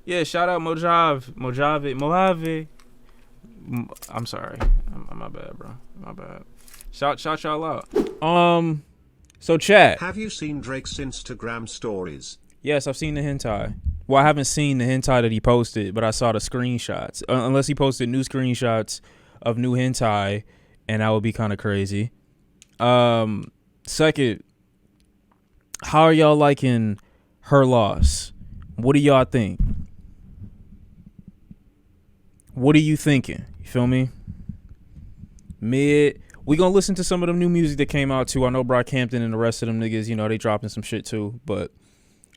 Yeah, shout out Mojave. I'm sorry. My bad, bro. My bad. Shout y'all out. So chat. Have you seen Drake's Instagram stories? Yes, I've seen the hentai. Well, I haven't seen the hentai that he posted, but I saw the screenshots. Unless he posted new screenshots of new hentai, and that would be kind of crazy. Second, how are y'all liking Her Loss? What do y'all think? What are you thinking? You feel me? Mid. We gonna listen to some of the new music that came out too. I know Brockhampton and the rest of them niggas, you know, they dropping some shit too. But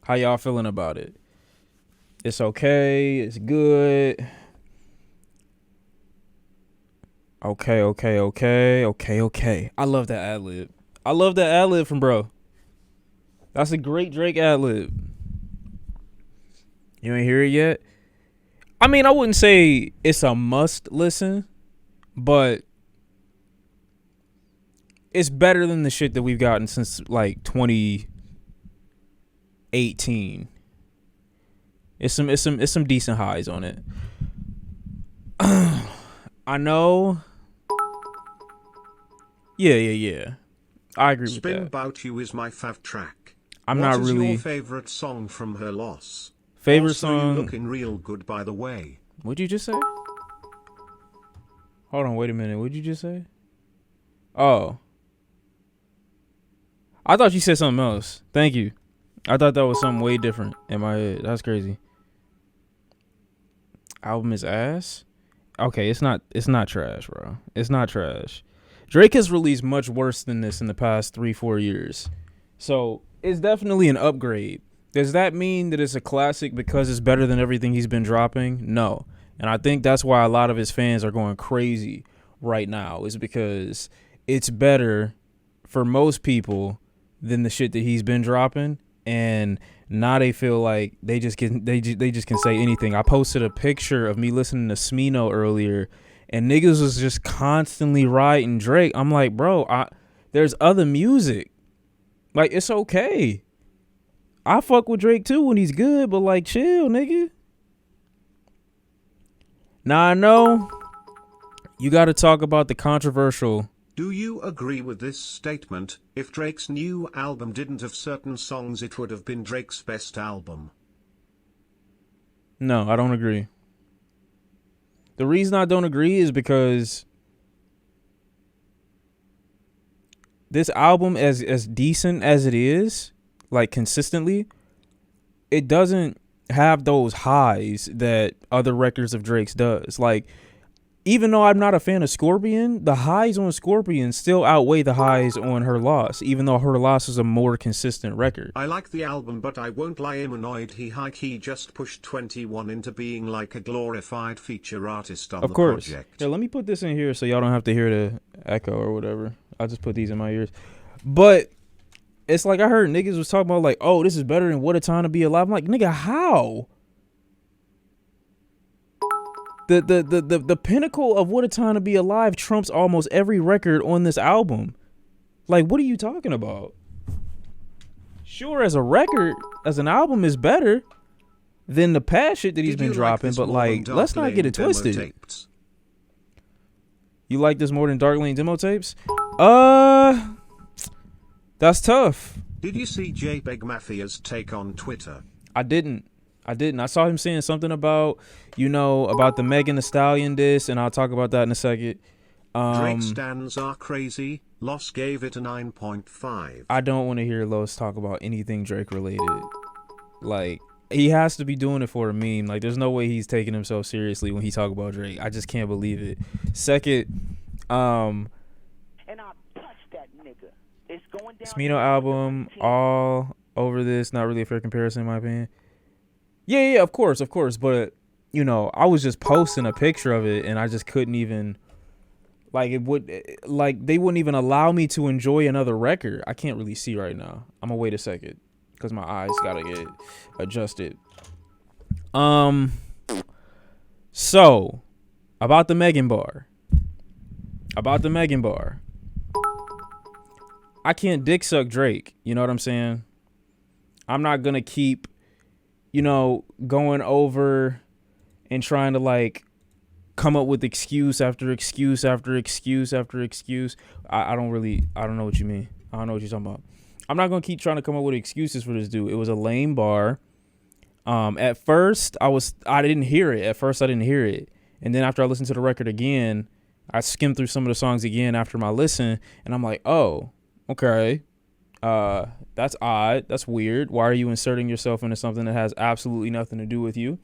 how y'all feeling about it? It's okay. It's good. Okay. I love that ad lib. I love that ad lib from bro. That's a great Drake ad lib. You ain't hear it yet? I mean, I wouldn't say it's a must listen, but it's better than the shit that we've gotten since like 2018. It's some decent highs on it. I know. Yeah. I agree with Spin that. About You is my fav track. I'm what not is really your favorite song from Her Loss? favorite also, song. You looking real good, by the way. What'd you just say? Hold on, wait a minute. What'd you just say? Oh. I thought you said something else. Thank you. I thought that was something way different in my head. That's crazy. Album is ass? Okay, it's not trash, bro. It's not trash. Drake has released much worse than this in the past 3-4 years. So it's definitely an upgrade. Does that mean that it's a classic because it's better than everything he's been dropping? No. And I think that's why a lot of his fans are going crazy right now, is because it's better for most people than the shit that he's been dropping. And now they feel like they just can say anything. I posted a picture of me listening to Smino earlier, and niggas was just constantly writing Drake. I'm like, bro, there's other music. Like, it's okay. I fuck with Drake too when he's good, but like, chill, nigga. Now I know you got to talk about the controversial. Do you agree with this statement? If Drake's new album didn't have certain songs, it would have been Drake's best album. No, I don't agree. The reason I don't agree is because this album, as decent as it is, like consistently, it doesn't have those highs that other records of Drake's does. Like, even though I'm not a fan of Scorpion, the highs on Scorpion still outweigh the highs on Her Loss, even though Her Loss is a more consistent record. I like the album, but I won't lie, I'm annoyed he just pushed 21 into being like a glorified feature artist on the project. Here, let me put this in here so y'all don't have to hear the echo or whatever. I'll just put these in my ears. But it's like I heard niggas was talking about like, oh, this is better than What a Time to Be Alive. I'm like, nigga, how? The pinnacle of What a Time to Be Alive trumps almost every record on this album. Like, what are you talking about? Sure, as a record, as an album is better than the past shit that he's been dropping, but like, let's not get it twisted. Tapes? You like this more than Dark Lane demo tapes? That's tough. Did you see JPEG Mafia's take on Twitter? I didn't. I saw him saying something about, about the Megan Thee Stallion diss, and I'll talk about that in a second. Drake stans are crazy. Los gave it a 9.5. I don't want to hear Los talk about anything Drake related. Like, he has to be doing it for a meme. Like, there's no way he's taking himself seriously when he talk about Drake. I just can't believe it. Second, and I'll touch that nigga. It's going down. Smino album, all over this. Not really a fair comparison in my opinion. Yeah, of course. But, I was just posting a picture of it and I just couldn't even, they wouldn't even allow me to enjoy another record. I can't really see right now. I'm gonna wait a second because my eyes gotta get adjusted. So, about the Megan bar. I can't dick suck Drake. You know what I'm saying? I'm not gonna keep going over and trying to like come up with excuse after excuse after excuse after excuse. I don't know what you mean. I don't know what you're talking about. I'm not going to keep trying to come up with excuses for this dude. It was a lame bar. At first I didn't hear it. And then after I listened to the record again, I skimmed through some of the songs again after my listen, and I'm like, oh, okay. That's odd. That's weird. Why are you inserting yourself into something that has absolutely nothing to do with you?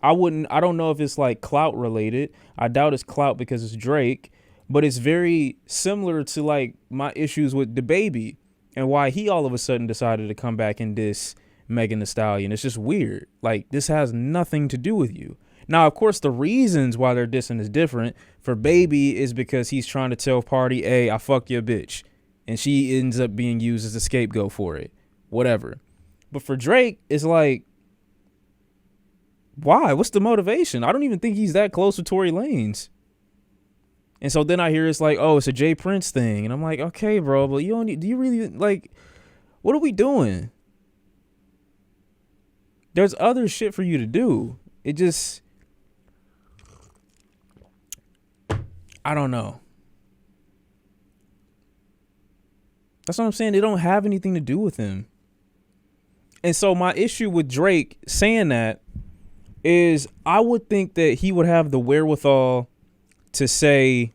I don't know if it's like clout related. I doubt it's clout because it's Drake, but it's very similar to like my issues with DaBaby and why he all of a sudden decided to come back and diss Megan Thee Stallion. It's just weird. Like, this has nothing to do with you. Now, of course, the reasons why they're dissing is different. For Baby is because he's trying to tell Party, hey, I fucked your bitch. And she ends up being used as a scapegoat for it. Whatever. But for Drake, it's like, why? What's the motivation? I don't even think he's that close with Tory Lanez. And so then I hear it's like, oh, it's a Jay Prince thing. And I'm like, okay, bro, but do you really, like, what are we doing? There's other shit for you to do. It just, I don't know. That's what I'm saying. They don't have anything to do with him. And so my issue with Drake saying that is I would think that he would have the wherewithal to say,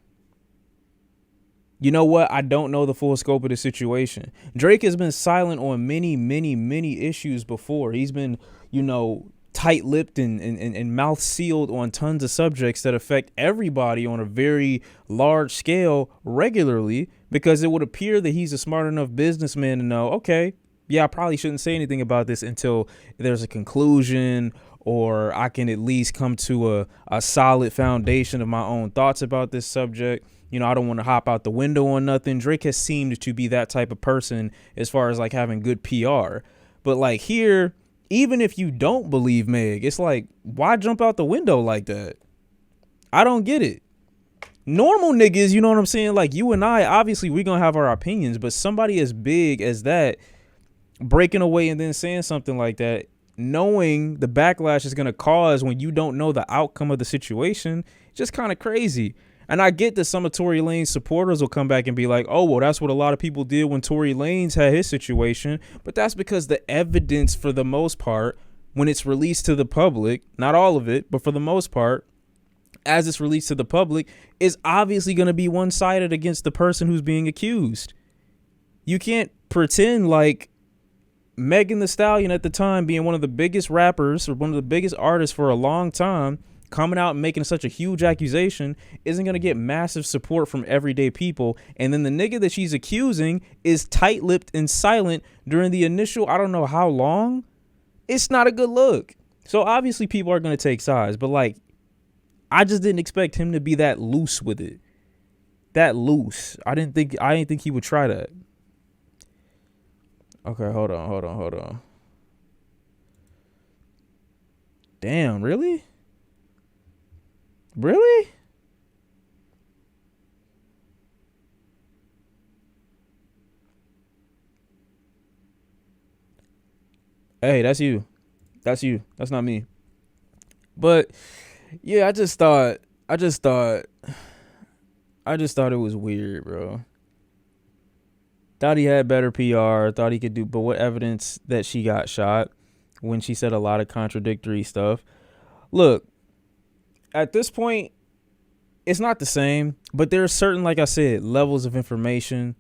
you know what? I don't know the full scope of the situation. Drake has been silent on many, many, many issues before. He's been, tight-lipped and mouth sealed on tons of subjects that affect everybody on a very large scale regularly, because it would appear that he's a smart enough businessman to know, okay, yeah, I probably shouldn't say anything about this until there's a conclusion, or I can at least come to a solid foundation of my own thoughts about this subject. I don't want to hop out the window on nothing. Drake has seemed to be that type of person as far as like having good PR. But like here, even if you don't believe Meg, it's like, why jump out the window like that? I don't get it. Normal niggas, you know what I'm saying? Like you and I, obviously we're going to have our opinions, but somebody as big as that breaking away and then saying something like that, knowing the backlash is going to cause when you don't know the outcome of the situation, just kind of crazy. And I get that some of Tory Lanez supporters will come back and be like, oh, well, that's what a lot of people did when Tory Lanez had his situation. But that's because the evidence, for the most part, when it's released to the public, not all of it, but for the most part, as it's released to the public, is obviously going to be one-sided against the person who's being accused. You can't pretend like Megan Thee Stallion at the time, being one of the biggest rappers or one of the biggest artists for a long time, coming out and making such a huge accusation, isn't going to get massive support from everyday people. And then the nigga that she's accusing is tight-lipped and silent during the initial, I don't know how long. It's not a good look. So obviously people are going to take sides, but like, I just didn't expect him to be that loose with it. That loose. I didn't think he would try that. Okay, hold on. Damn, really? Really? Hey, that's you. That's you. That's not me. But yeah, I just thought it was weird, bro. Thought he had better PR, thought he could do, but what evidence that she got shot when she said a lot of contradictory stuff. Look, at this point, it's not the same, but there are certain, like I said, levels of information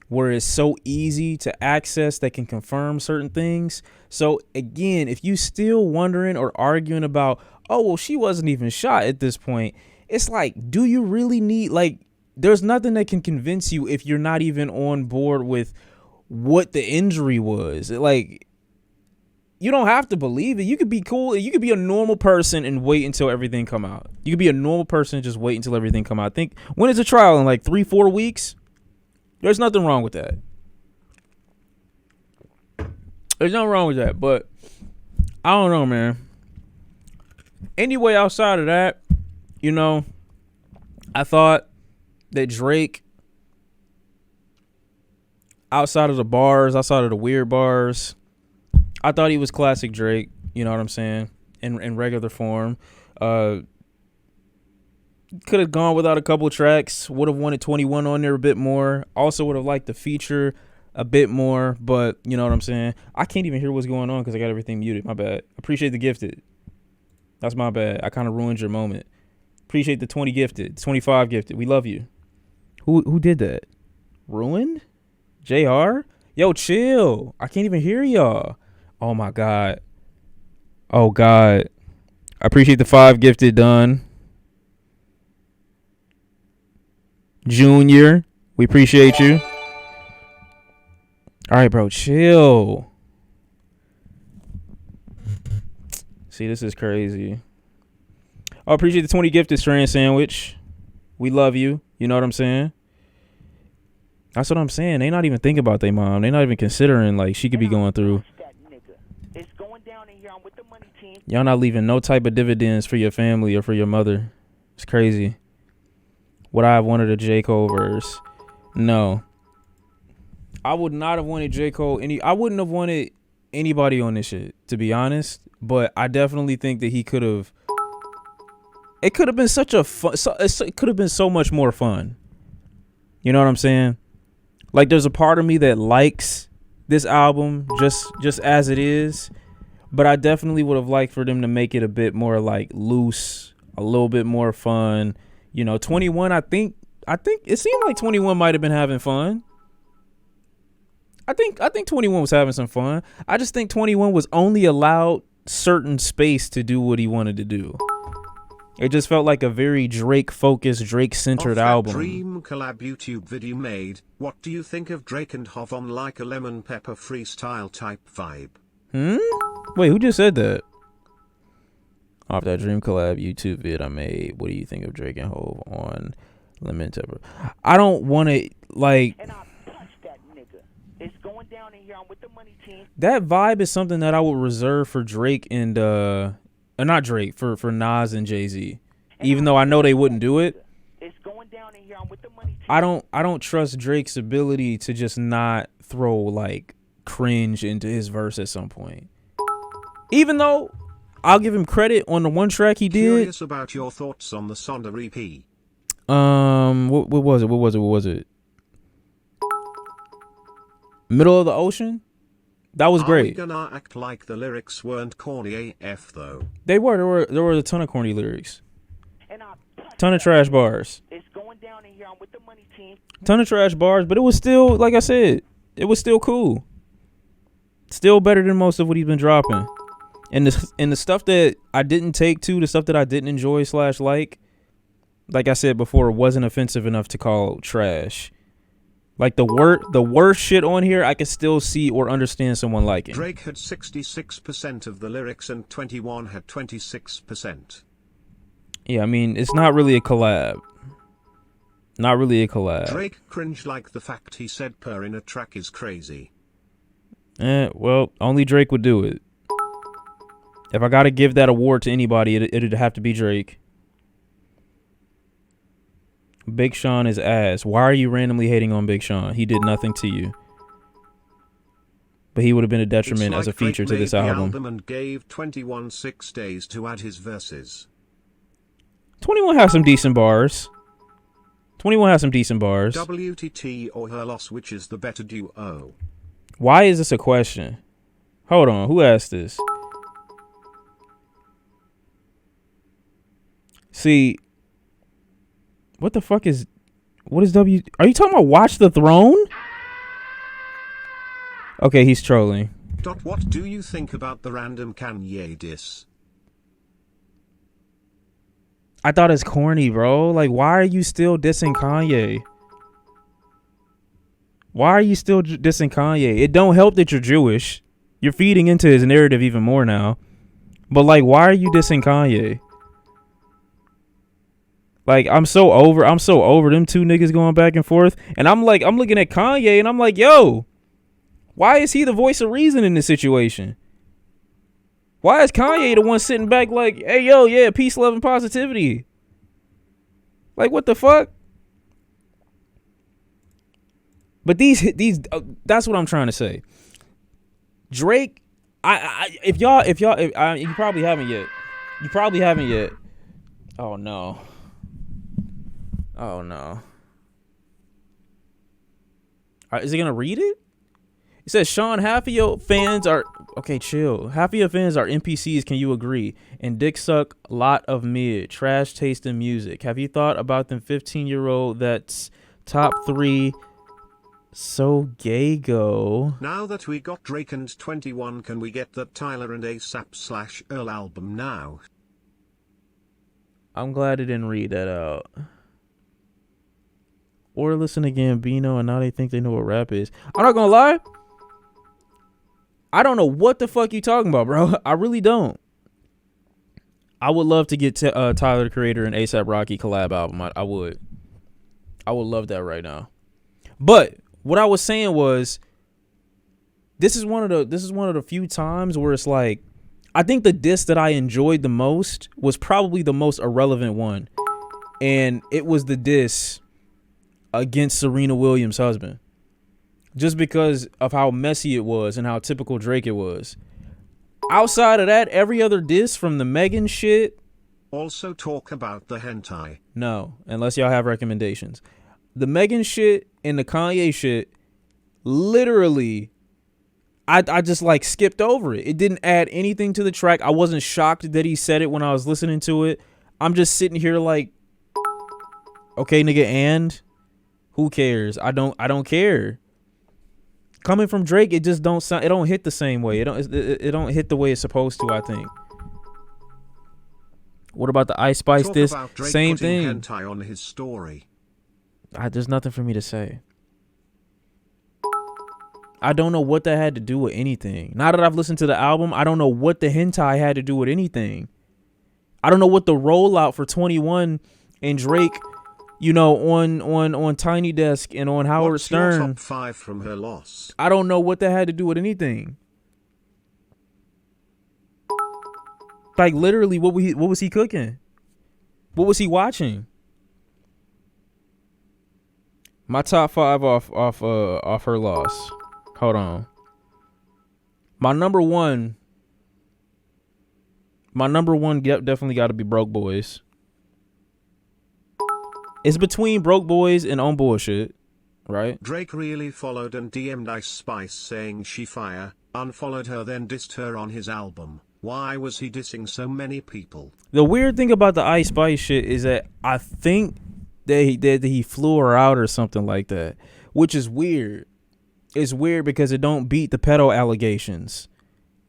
where it's so easy to access that can confirm certain things. So again, if you still wondering or arguing about, oh, well, she wasn't even shot at this point, it's like, do you really need, like, there's nothing that can convince you if you're not even on board with what the injury was. Like, you don't have to believe it. You could be cool. You could be a normal person and wait until everything come out. You could be a normal person and just wait until everything come out. I think, when is the trial? In like 3-4 weeks? There's nothing wrong with that. There's nothing wrong with that. But I don't know, man. Anyway, outside of that, I thought that Drake, outside of the bars, outside of the weird bars, I thought he was classic Drake. You know what I'm saying? In regular form. Could have gone without a couple tracks. Would have wanted 21 on there a bit more. Also would have liked the feature a bit more. But you know what I'm saying? I can't even hear what's going on because I got everything muted. My bad. Appreciate the gifted. That's my bad. I kind of ruined your moment. Appreciate the 20 gifted. 25 gifted. We love you. Who did that? Ruined? JR? Yo, chill. I can't even hear y'all. Oh my God. Oh God. I appreciate the 5 gifted done. Junior, we appreciate you. All right, bro, chill. See, this is crazy. I appreciate the 20 gifted strand sandwich. We love you. You know what I'm saying? That's what I'm saying. They not even thinking about their mom. They not even considering like she could be going through. It's going down in here. I'm with the money team. Y'all not leaving no type of dividends for your family or for your mother. It's crazy. Would I have wanted a J. Cole verse? No. I would not have wanted J. Cole. I wouldn't have wanted anybody on this shit, to be honest. But I definitely think that he could have. It could have been such a fun. It could have been so much more fun. You know what I'm saying? Like, there's a part of me that likes this album just as it is, but I definitely would have liked for them to make it a bit more like loose, a little bit more fun. You know, 21. I think it seemed like 21 might have been having fun. I think 21 was having some fun. I just think 21 was only allowed certain space to do what he wanted to do. It just felt like a very Drake-focused, Drake-centered album. Dream collab YouTube video made. What do you think of Drake and Hov on like a lemon pepper freestyle type vibe? Wait, who just said that? Off that Dream collab YouTube vid I made. What do you think of Drake and Hov on lemon pepper? I don't want to like. And I punched that nigga. It's going down in here. I'm with the money team. That vibe is something that I would reserve for Drake and not Drake, for Nas and Jay-Z. Even though I know they wouldn't do it. It's going down in here. I'm with the money team. I don't trust Drake's ability to just not throw like cringe into his verse at some point. Even though I'll give him credit on the one track he did. Curious about your thoughts on the Sonder EP. What was it? Middle of the Ocean? That was great. Are we gonna act like the lyrics weren't corny AF though? They were. There were a ton of corny lyrics. And I Ton of trash bars. It's going down in here. I'm with the money team. Ton of trash bars, but it was still, like I said, it was still cool. Still better than most of what he's been dropping. And the stuff that I didn't take to, the stuff that I didn't enjoy / like I said before, wasn't offensive enough to call trash. Like the worst shit on here, I can still see or understand someone liking. Drake had 66% of the lyrics and 21 had 26%. Yeah, I mean, it's not really a collab. Not really a collab. Drake cringe like the fact he said "per" in a track is crazy. Well, only Drake would do it. If I gotta give that award to anybody, it'd have to be Drake. Big Sean is ass. Why are you randomly hating on Big Sean? He did nothing to you. But he would have been a detriment as a feature to this album. And gave 21 6 days to add his verses. 21 has some decent bars. 21 has some decent bars. WTT or her loss, which is the better duo? Why is this a question? Hold on, who asked this? See, what the fuck is... What is W... Are you talking about Watch the Throne? Okay, he's trolling. What do you think about the random Kanye diss? I thought it's corny, bro. Like, why are you still dissing Kanye? Why are you still dissing Kanye? It don't help that you're Jewish. You're feeding into his narrative even more now. But, like, why are you dissing Kanye? Like, I'm so over them two niggas going back and forth. And I'm looking at Kanye and I'm like, yo, why is he the voice of reason in this situation? Why is Kanye the one sitting back like, hey, yo, yeah, peace, love, and positivity? Like, what the fuck? But these, that's what I'm trying to say. Drake, If you probably haven't yet. You probably haven't yet. Oh no. Oh no. Is he gonna read it? It says, Sean, half of your fans are okay. Chill. Half of your fans are NPCs. Can you agree? And dick suck lot of mid trash taste in music. Have you thought about them 15-year-old that's top 3? So gay go. Now that we got Drake and 21, can we get that Tyler and ASAP / Earl album now? I'm glad I didn't read that out. Or listen to Gambino and now they think they know what rap is. I'm not gonna lie. I don't know what the fuck you talking about, bro. I really don't. I would love to get Tyler the Creator and A$AP Rocky collab album. I would love that right now. But what I was saying was, this is one of the few times where it's like, I think the diss that I enjoyed the most was probably the most irrelevant one, and it was the diss against Serena Williams' husband, just because of how messy it was and how typical Drake it was. Outside of that, every other diss from the Megan shit. Also talk about the hentai. No, unless y'all have recommendations. The Megan shit and the Kanye shit, literally, I just like skipped over it. It didn't add anything to the track. I wasn't shocked that he said it when I was listening to it. I'm just sitting here like, okay, nigga, and who cares? I don't care. Coming from Drake, it just don't sound. It don't hit the same way. It don't hit the way it's supposed to, I think. What about the Ice Spice diss? Same thing. Hentai on his story. There's nothing for me to say. I don't know what that had to do with anything. Now that I've listened to the album, I don't know what the hentai had to do with anything. I don't know what the rollout for 21 and Drake, you know, on Tiny Desk and on Howard Stern. Your top 5 from her loss? I don't know what that had to do with anything. Like literally, what was he cooking? What was he watching? My top 5 off her loss. Hold on. My number one definitely got to be Broke Boys. It's between Broke Boys and On Bullshit, right? Drake really followed and DM'd Ice Spice saying she fire, unfollowed her, then dissed her on his album. Why was he dissing so many people? The weird thing about the Ice Spice shit is that I think that he flew her out or something like that, which is weird. It's weird because it don't beat the pedo allegations.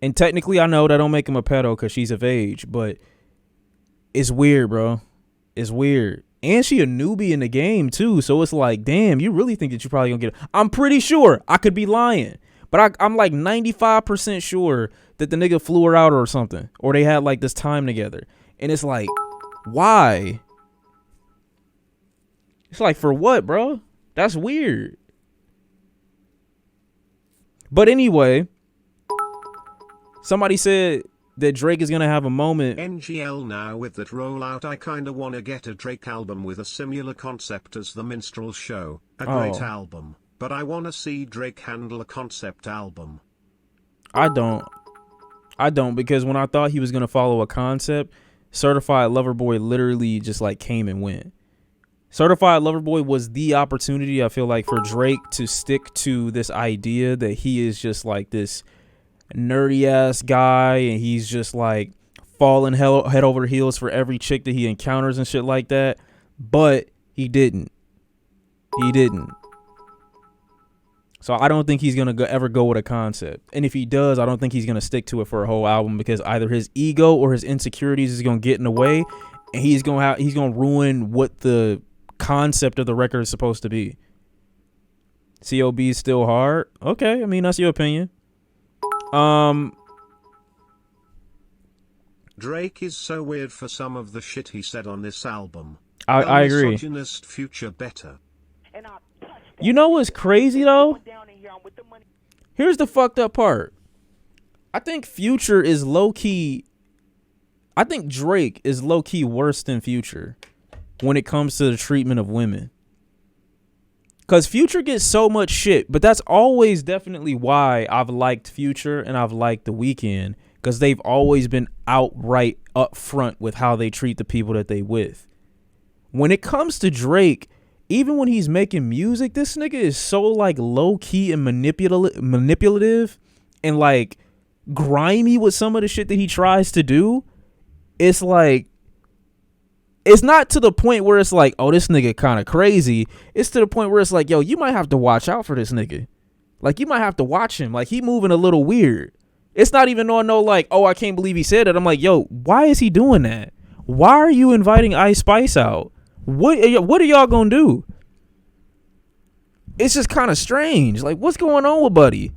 And technically, I know that don't make him a pedo because she's of age, but it's weird, bro. It's weird. And she a newbie in the game, too. So it's like, damn, you really think that you probably gonna get it? I'm pretty sure. I could be lying. But I'm like 95% sure that the nigga flew her out or something. Or they had like this time together. And it's like, why? It's like, for what, bro? That's weird. But anyway, somebody said that Drake is going to have a moment. NGL now with that rollout, I kinda wanna get a Drake album with a similar concept as the Minstrel Show. A great album, but I wanna see Drake handle a concept album. I don't, because when I thought he was going to follow a concept, Certified Lover Boy literally just like came and went. Certified Lover Boy was the opportunity, I feel like, for Drake to stick to this idea that he is just like this nerdy ass guy and he's just like falling head over heels for every chick that he encounters and shit like that. But he didn't. So I don't think he's going to ever go with a concept. And if he does, I don't think he's going to stick to it for a whole album because either his ego or his insecurities is going to get in the way and he's going to ruin what the concept of the record is supposed to be. COB is still hard. Okay, I mean, that's your opinion. Drake is so weird for some of the shit he said on this album. I agree. Misogynist Future better. You know what's crazy though? Here's the fucked up part. I think Future is low key. I think Drake is low key worse than Future when it comes to the treatment of women. Cause Future gets so much shit, but that's always definitely why I've liked Future and I've liked The Weeknd, because they've always been outright upfront with how they treat the people that they with. When it comes to Drake, even when he's making music, this nigga is so like low key and manipulative and like grimy with some of the shit that he tries to do. It's like, it's not to the point where it's like, oh, this nigga kind of crazy. It's to the point where it's like, yo, you might have to watch out for this nigga. Like, you might have to watch him. Like, he moving a little weird. It's not even on no like, oh, I can't believe he said it. I'm like, yo, why is he doing that? Why are you inviting Ice Spice out? What are y'all gonna do? It's just kind of strange. Like, what's going on with Buddy?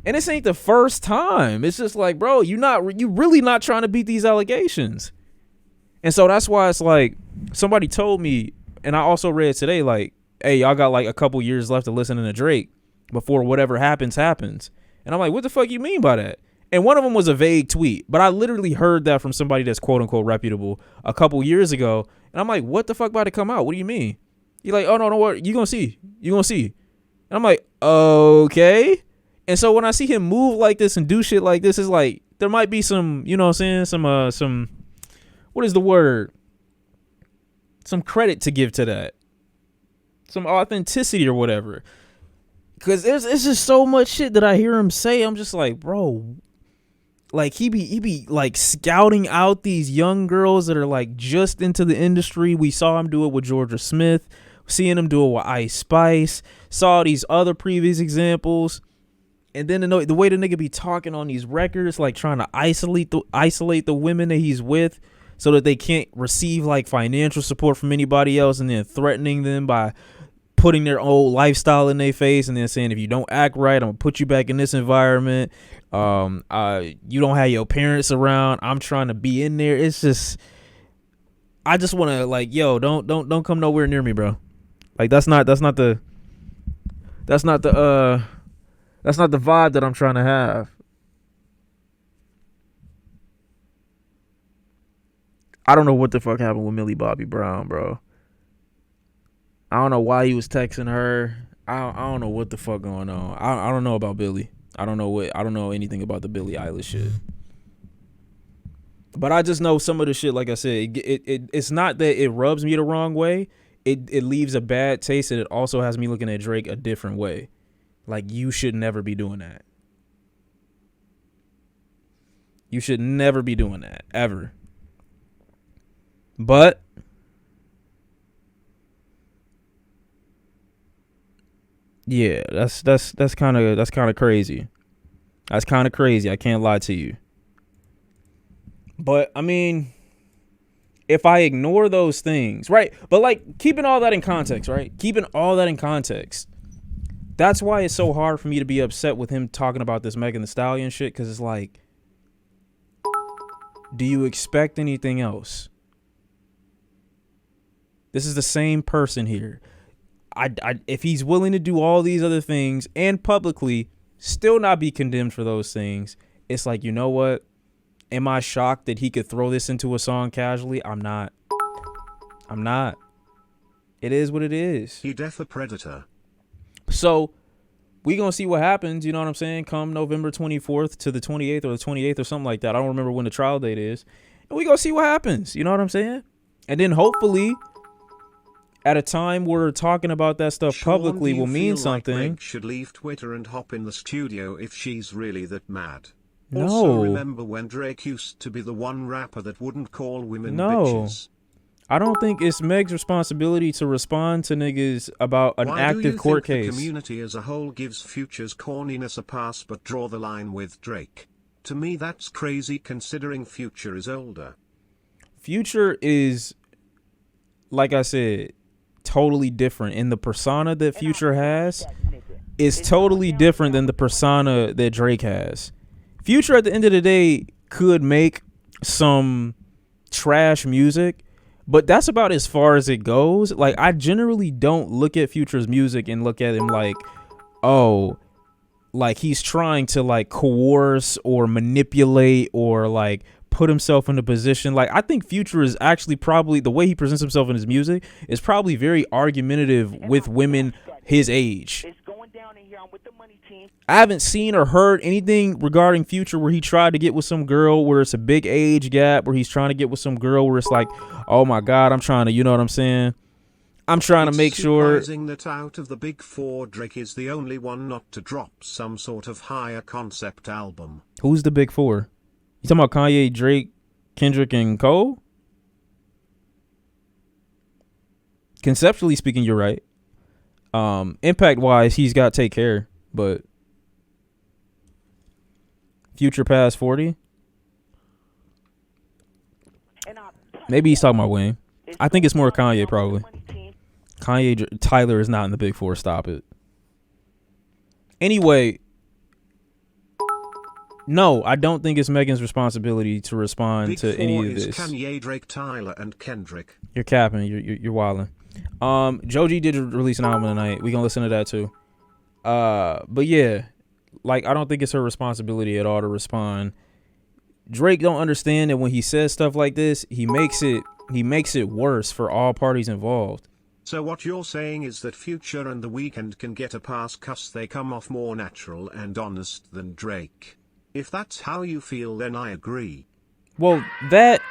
And this ain't the first time. It's just like, bro, you really not trying to beat these allegations. And so that's why it's like, somebody told me, and I also read today, like, hey, y'all got like a couple years left to listen to Drake before whatever happens. And I'm like, what the fuck you mean by that? And one of them was a vague tweet, but I literally heard that from somebody that's quote unquote reputable a couple years ago. And I'm like, what the fuck about to come out? What do you mean? You're like, oh, no, what? You gonna see. And I'm like, okay. And so when I see him move like this and do shit like this, it's like, there might be some, you know what I'm saying? Some, what is the word? Some credit to give to that. Some authenticity or whatever. Because it's just so much shit that I hear him say. I'm just like, bro, like he be like scouting out these young girls that are like just into the industry. We saw him do it with Georgia Smith, seeing him do it with Ice Spice, saw these other previous examples. And then the way the nigga be talking on these records, like trying to isolate the women that he's with so that they can't receive like financial support from anybody else, and then threatening them by putting their old lifestyle in their face and then saying, if you don't act right, I'm gonna put you back in this environment. You don't have your parents around. I'm trying to be in there. It's just, I just want to like, yo, don't come nowhere near me, bro. Like that's not the vibe that I'm trying to have. I don't know what the fuck happened with Millie Bobby Brown, bro. I don't know why he was texting her. I don't know what the fuck going on. I don't know about Billie. I don't know anything about the Billie Eilish shit. But I just know some of the shit, like I said, it's not that it rubs me the wrong way. It leaves a bad taste, and it also has me looking at Drake a different way. Like, you should never be doing that. You should never be doing that, ever. But yeah, that's kind of crazy. That's kind of crazy. I can't lie to you. But I mean, if I ignore those things, right? But like keeping all that in context, right? Keeping all that in context. That's why it's so hard for me to be upset with him talking about this Megan Thee Stallion shit, because it's like, do you expect anything else? This is the same person here. If he's willing to do all these other things and publicly still not be condemned for those things, it's like, you know what? Am I shocked that he could throw this into a song casually? I'm not. It is what it is. He def a predator. So we gonna see what happens, you know what I'm saying, come November 24th to the 28th or the 28th or something like that. I don't remember when the trial date is. And we gonna see what happens, you know what I'm saying? And then hopefully at a time where talking about that stuff publicly will mean something. Like Meg should leave Twitter and hop in the studio if she's really that mad. No. Also remember when Drake used to be the one rapper that wouldn't call women bitches. I don't think it's Meg's responsibility to respond to niggas about an active court case. Why do you think the community as a whole gives Future's corniness a pass but draw the line with Drake? To me that's crazy considering Future is older. Future is, like I said, totally different. And the persona that Future has is totally different than the persona that Drake has. Future at the end of the day could make some trash music, but that's about as far as it goes. Like, I generally don't look at Future's music and look at him like, oh, like he's trying to like coerce or manipulate or like put himself in a position. Like, I think Future is actually probably, the way he presents himself in his music is probably very argumentative with women his age. It's going down in here. I'm with the money team. I haven't seen or heard anything regarding Future where he tried to get with some girl where it's a big age gap, where he's trying to get with some girl where it's like, oh my God, I'm trying to, you know what I'm saying? I'm trying to make sure. It's surprising that out of the big four, Drake is the only one not to drop some sort of higher concept album. Who's the big four? You talking about Kanye, Drake, Kendrick, and Cole? Conceptually speaking, you're right. Impact wise, he's got Take Care, but Future past 40. Maybe he's talking about Wayne. I think it's more Kanye probably. Tyler is not in the big four. Stop it. Anyway, no, I don't think it's Megan's responsibility to respond Big to four any of is this. Kanye, Drake, Tyler, and Kendrick. You're capping. You're wilding. Joji did release an album tonight. We gonna listen to that too. But yeah, like I don't think it's her responsibility at all to respond. Drake don't understand that when he says stuff like this, he makes it worse for all parties involved. So what you're saying is that Future and The Weeknd can get a pass 'cause they come off more natural and honest than Drake. If that's how you feel, then I agree. Well, that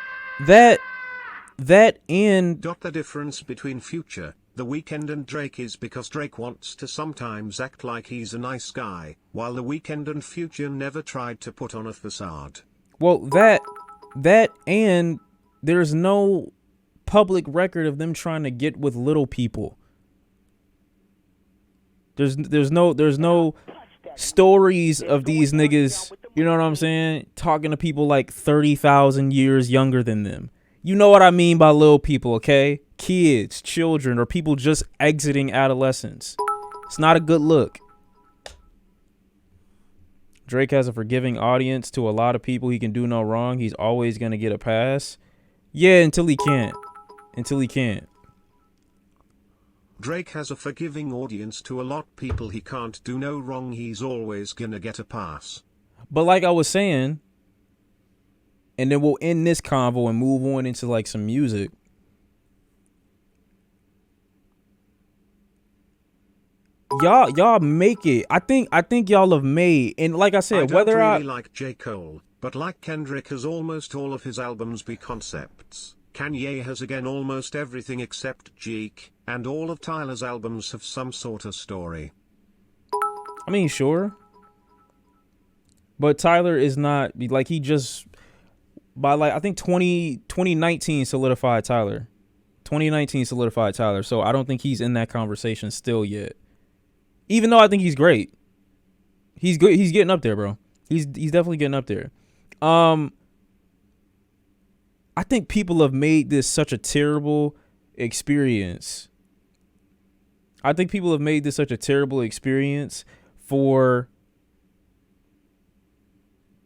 and The difference between Future, The Weeknd and Drake is because Drake wants to sometimes act like he's a nice guy, while The Weeknd and Future never tried to put on a facade. well, that and there's no public record of them trying to get with little people. There's no stories of these niggas, you know what I'm saying, talking to people like 30,000 years younger than them. You know what I mean by little people, okay? Kids, children, or people just exiting adolescence. It's not a good look. Drake has a forgiving audience to a lot of people. He can do no wrong. He's always going to get a pass. Yeah, until he can't. Drake has a forgiving audience to a lot people. He can't do no wrong. He's always gonna get a pass. But like I was saying, and then we'll end this convo and move on into like some music. Y'all make it. I think y'all have made, and like I said, I don't really like J. Cole, but like Kendrick has almost all of his albums be concepts. Kanye has again almost everything except Jeek, and all of Tyler's albums have some sort of story. I mean, sure. But Tyler is not, like, he just, by like, I think 2019 solidified Tyler. 2019 solidified Tyler. So I don't think he's in that conversation still yet. Even though I think he's great. He's good. He's getting up there, bro. He's definitely getting up there. I think people have made this such a terrible experience. For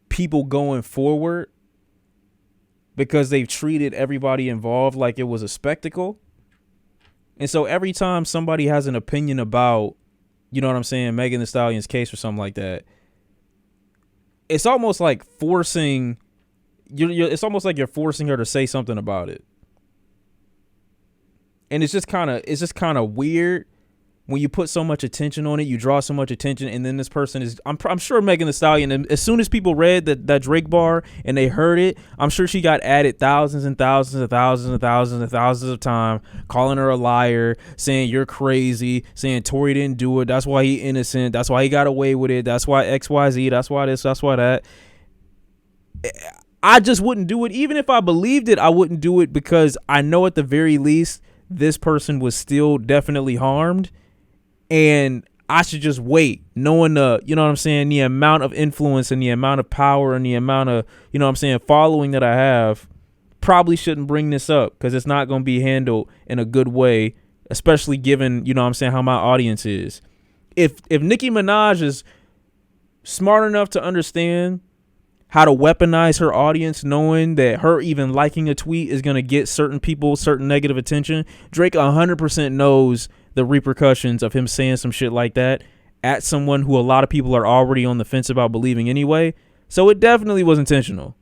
people going forward because they've treated everybody involved like it was a spectacle. And so every time somebody has an opinion about, you know what I'm saying, Megan Thee Stallion's case or something like that, it's almost like forcing it's almost like you're forcing her to say something about it. And it's just kind of weird when you put so much attention on it, you draw so much attention, and then this person is, I'm sure Megan Thee Stallion, as soon as people read that Drake bar and they heard it, I'm sure she got added thousands and thousands and thousands and thousands and thousands of time, calling her a liar, saying you're crazy, saying Tory didn't do it, that's why he innocent, that's why he got away with it, that's why XYZ, that's why this, that's why that. I just wouldn't do it. Even if I believed it, I wouldn't do it because I know at the very least this person was still definitely harmed, and I should just wait, knowing the, you know what I'm saying, the amount of influence and the amount of power and the amount of, you know what I'm saying, following that I have. Probably shouldn't bring this up because it's not going to be handled in a good way, especially given, you know what I'm saying, how my audience is. If Nicki Minaj is smart enough to understand how to weaponize her audience, knowing that her even liking a tweet is going to get certain people certain negative attention, Drake 100% knows the repercussions of him saying some shit like that at someone who a lot of people are already on the fence about believing anyway. So it definitely was intentional.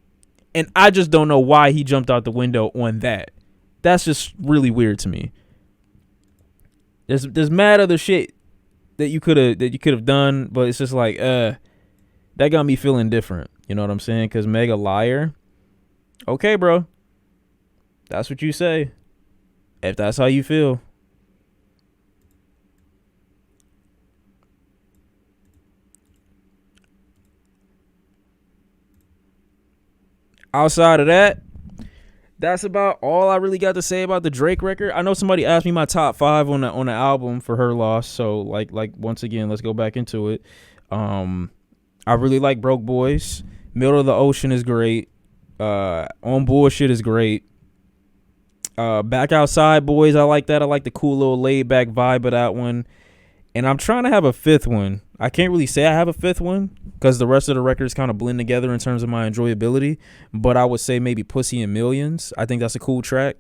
And I just don't know why he jumped out the window on that. That's just really weird to me. There's mad other shit that you could have done, but it's just like that got me feeling different. You know what I'm saying? Because Mega liar. Okay, bro. That's what you say. If that's how you feel. Outside of that, that's about all I really got to say about the Drake record. I know somebody asked me my top 5 on the album for Her Loss, so like once again, let's go back into it. I really like Broke Boys. Middle of the Ocean is great. On Bullshit is great. Back Outside Boys, I like that. I like the cool little laid back vibe of that one. And I'm trying to have a fifth one. I can't really say I have a fifth one because the rest of the records kind of blend together in terms of my enjoyability. But I would say maybe Pussy and Millions. I think that's a cool track.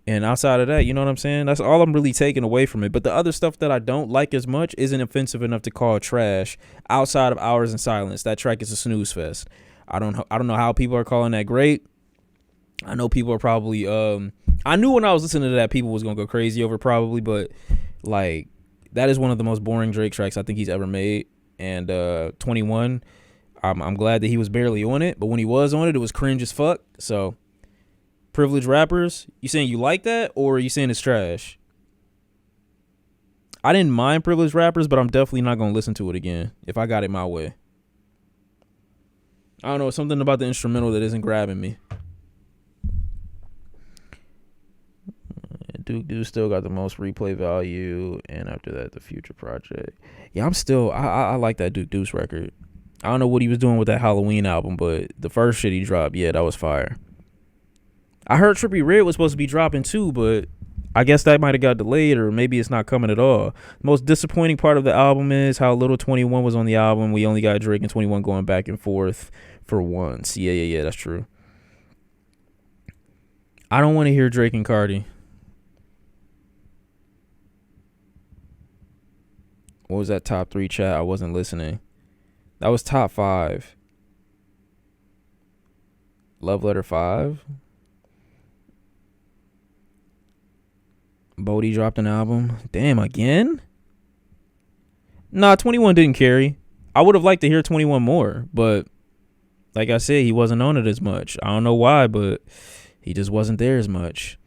And outside of that, you know what I'm saying? That's all I'm really taking away from it. But the other stuff that I don't like as much isn't offensive enough to call trash. Outside of Hours in Silence, that track is a snooze fest. I don't know how people are calling that great. I know people are probably I knew when I was listening to that people was gonna go crazy over it probably, but like that is one of the most boring Drake tracks I think he's ever made. And 21, I'm glad that he was barely on it, but when he was on it, it was cringe as fuck. So Privileged Rappers, you saying you like that, or are you saying it's trash? I didn't mind Privileged Rappers, but I'm definitely not gonna listen to it again if I got it my way. I don't know, something about the instrumental that isn't grabbing me. Duke still got the most replay value, and after that, the Future Project. Yeah, I like that Duke Deuce record. I don't know what he was doing with that Halloween album, but the first shit he dropped, yeah, that was fire. I heard Trippie Redd was supposed to be dropping too, but I guess that might have got delayed, or maybe it's not coming at all. The most disappointing part of the album is how little 21 was on the album. We only got Drake and 21 going back and forth for once. Yeah, that's true. I don't want to hear Drake and Cardi. What was that top 3 chat? I wasn't listening. That was top 5. Love Letter 5. Bodie dropped an album. Damn, again? Nah, 21 didn't carry. I would have liked to hear 21 more, but like I said, he wasn't on it as much. I don't know why, but he just wasn't there as much.